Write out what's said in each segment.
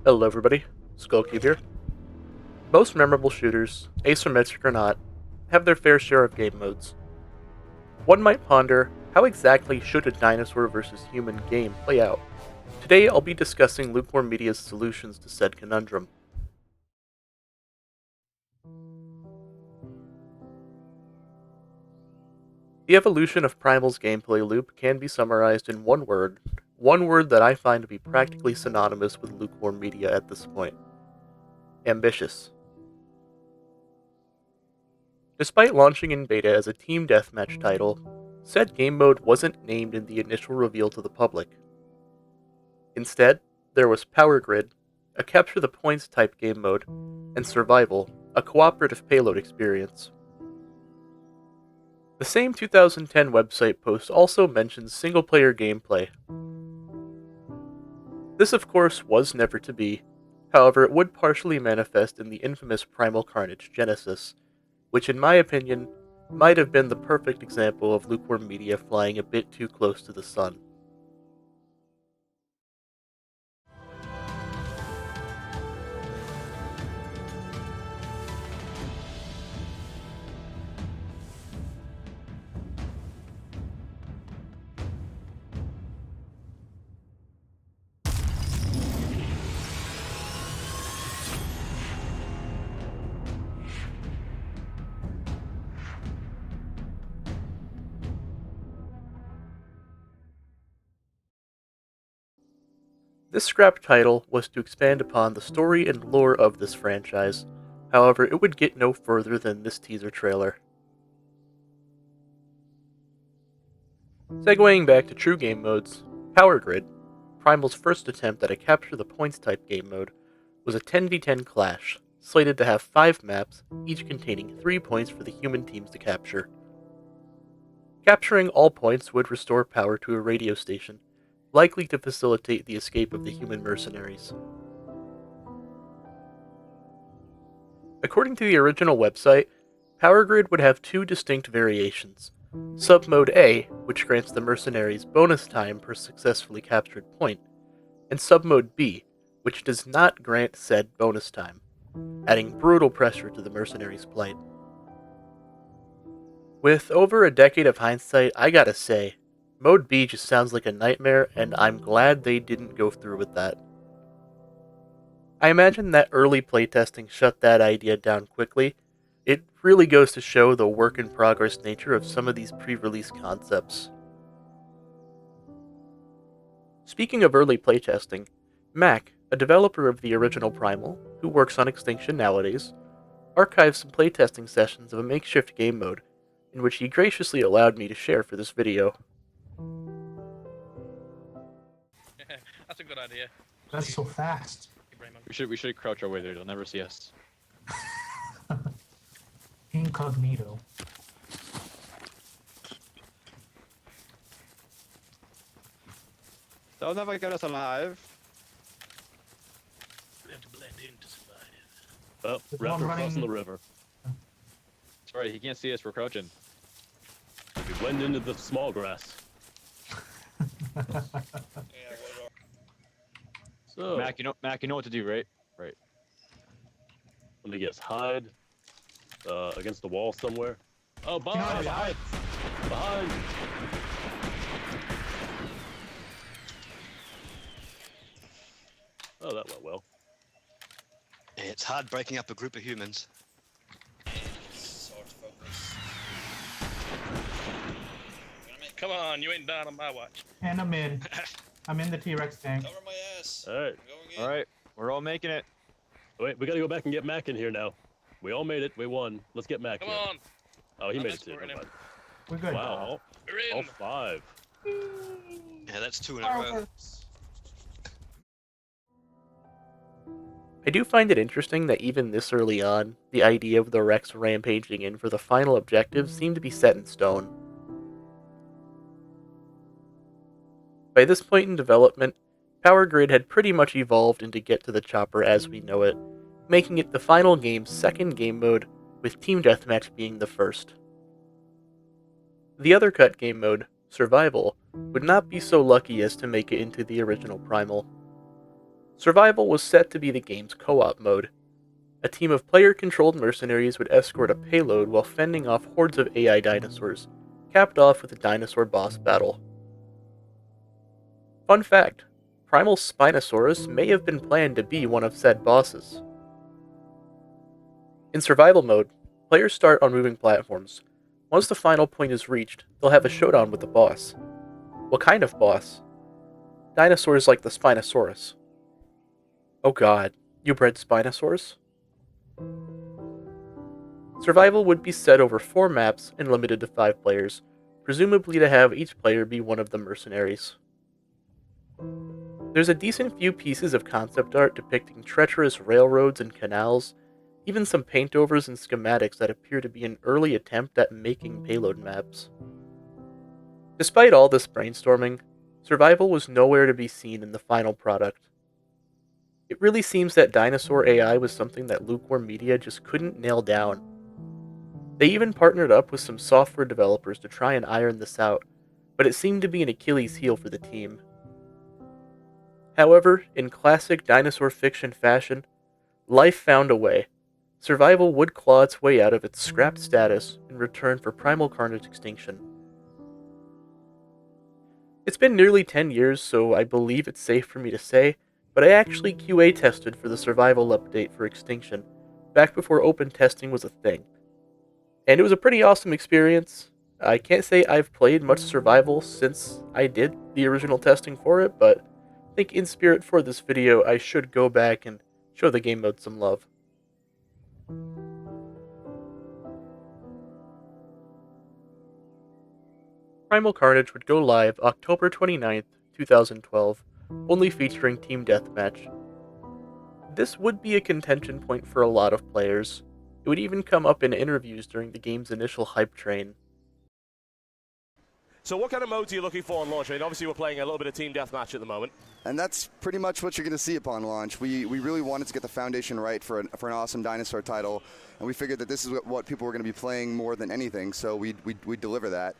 Hello everybody, Skullcube here. Most memorable shooters, asymmetric or not, have their fair share of game modes. One might ponder, how exactly should a dinosaur versus human game play out? Today I'll be discussing Lukewarm Media's solutions to said conundrum. The evolution of Primal's gameplay loop can be summarized in one word that I find to be practically synonymous with Lukewarm Media at this point. Ambitious. Despite launching in beta as a team deathmatch title, said game mode wasn't named in the initial reveal to the public. Instead, there was Power Grid, a capture the points type game mode, and Survival, a cooperative payload experience. The same 2010 website post also mentions single-player gameplay. This of course was never to be, however it would partially manifest in the infamous Primal Carnage Genesis, which in my opinion might have been the perfect example of Lukewarm Media flying a bit too close to the sun. This scrapped title was to expand upon the story and lore of this franchise, however it would get no further than this teaser trailer. Segueing back to true game modes, Power Grid, Primal's first attempt at a capture the points type game mode, was a 10v10 clash, slated to have 5 maps, each containing 3 points for the human teams to capture. Capturing all points would restore power to a radio station, likely to facilitate the escape of the human mercenaries. According to the original website, Power Grid would have 2 distinct variations. Submode A, which grants the mercenaries bonus time per successfully captured point, and Submode B, which does not grant said bonus time, adding brutal pressure to the mercenaries' plight. With over a decade of hindsight, I gotta say, Mode B just sounds like a nightmare, and I'm glad they didn't go through with that. I imagine that early playtesting shut that idea down quickly. It really goes to show the work-in-progress nature of some of these pre-release concepts. Speaking of early playtesting, Mac, a developer of the original Primal, who works on Extinction nowadays, archived some playtesting sessions of a makeshift game mode, in which he graciously allowed me to share for this video. That's a good idea. That's so fast. We should crouch our way there. They'll never see us. Incognito. They'll never get us alive. We have to blend in to survive. Oh, There's raptor one running- crossing the river. Sorry, he can't see us. We're crouching. We blend into the small grass. So, Mac, you know what to do, right? Right. let me guess, hide against the wall somewhere. Oh, behind! know, Behind! Behind! Oh, that went well. It's hard breaking up a group of humans. Sword focus. Come on, you ain't down on my watch. And I'm in. I'm in the T-Rex tank. Cover my ass. All right. I'm going in. All right, we're all making it. Wait, we gotta go back and get Mac in here now. We all made it. We won. Let's get Mac Come here. on. Oh, he I'm made it too. escorting Never him. mind. We're good. Wow, We're in. all 5. Yeah, that's 2 in a row. I do find it interesting that even this early on, the idea of the Rex rampaging in for the final objective seemed to be set in stone. By this point in development, Power Grid had pretty much evolved into Get to the Chopper as we know it, making it the final game's second game mode, with Team Deathmatch being the first. The other cut game mode, Survival, would not be so lucky as to make it into the original Primal. Survival was set to be the game's co-op mode. A team of player-controlled mercenaries would escort a payload while fending off hordes of AI dinosaurs, capped off with a dinosaur boss battle. Fun fact, Primal Spinosaurus may have been planned to be one of said bosses. In survival mode, players start on moving platforms. Once the final point is reached, they'll have a showdown with the boss. What kind of boss? Dinosaurs like the Spinosaurus. Oh god, you bred Spinosaurs? Survival would be set over 4 maps and limited to 5 players, presumably to have each player be one of the mercenaries. There's a decent few pieces of concept art depicting treacherous railroads and canals, even some paintovers and schematics that appear to be an early attempt at making payload maps. Despite all this brainstorming, survival was nowhere to be seen in the final product. It really seems that dinosaur AI was something that Lukewarm Media just couldn't nail down. They even partnered up with some software developers to try and iron this out, but it seemed to be an Achilles heel for the team. However, in classic dinosaur fiction fashion, life found a way. Survival would claw its way out of its scrapped status in return for Primal Carnage extinction. It's been nearly 10 years, so I believe it's safe for me to say, but I actually QA tested for the survival update for extinction, back before open testing was a thing. And it was a pretty awesome experience. I can't say I've played much survival since I did the original testing for it, but I think in spirit for this video I should go back and show the game mode some love. Primal Carnage would go live October 29th, 2012, only featuring Team Deathmatch. This would be a contention point for a lot of players. It would even come up in interviews during the game's initial hype train. So what kind of modes are you looking for on launch? I mean, obviously we're playing a little bit of Team Deathmatch at the moment. And that's pretty much what you're going to see upon launch. We really wanted to get the foundation right for an awesome dinosaur title, and we figured that this is what people were going to be playing more than anything, so we deliver that.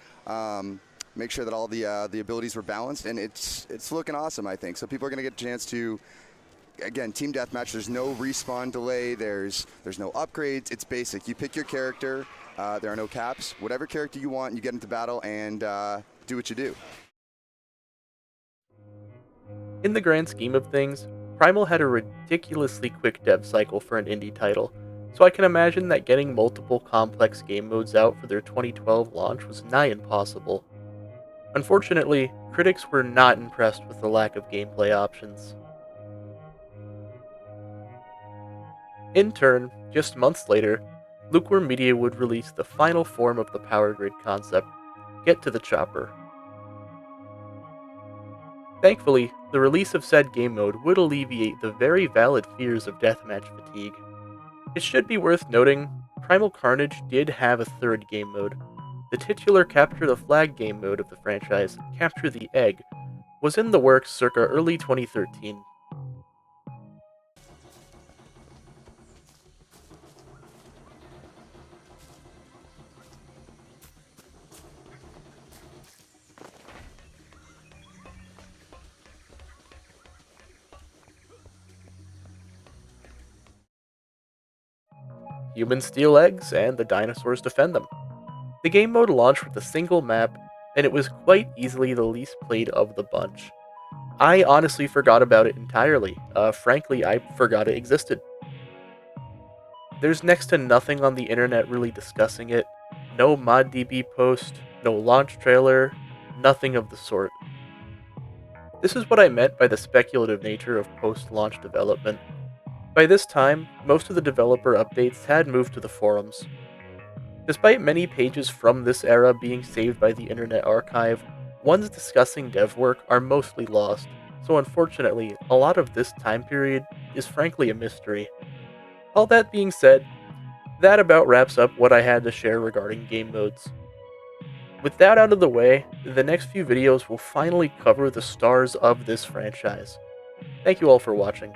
Make sure that all the abilities were balanced, and it's looking awesome, I think. So people are going to get a chance to, again, Team Deathmatch, there's no respawn delay, there's no upgrades, it's basic. You pick your character, there are no caps. Whatever character you want, you get into battle and do what you do. In the grand scheme of things, Primal had a ridiculously quick dev cycle for an indie title, so I can imagine that getting multiple complex game modes out for their 2012 launch was nigh impossible. Unfortunately, critics were not impressed with the lack of gameplay options. In turn, just months later, Lukewarm Media would release the final form of the Power Grid concept, Get to the Chopper. Thankfully, the release of said game mode would alleviate the very valid fears of deathmatch fatigue. It should be worth noting, Primal Carnage did have a third game mode. The titular Capture the Flag game mode of the franchise, Capture the Egg, was in the works circa early 2013. Humans steal eggs, and the dinosaurs defend them. The game mode launched with a single map, and it was quite easily the least played of the bunch. I honestly forgot about it entirely. Frankly, I forgot it existed. There's next to nothing on the internet really discussing it. No ModDB post, no launch trailer, nothing of the sort. This is what I meant by the speculative nature of post-launch development. By this time, most of the developer updates had moved to the forums. Despite many pages from this era being saved by the Internet Archive, ones discussing dev work are mostly lost, so unfortunately, a lot of this time period is frankly a mystery. All that being said, that about wraps up what I had to share regarding game modes. With that out of the way, the next few videos will finally cover the stars of this franchise. Thank you all for watching.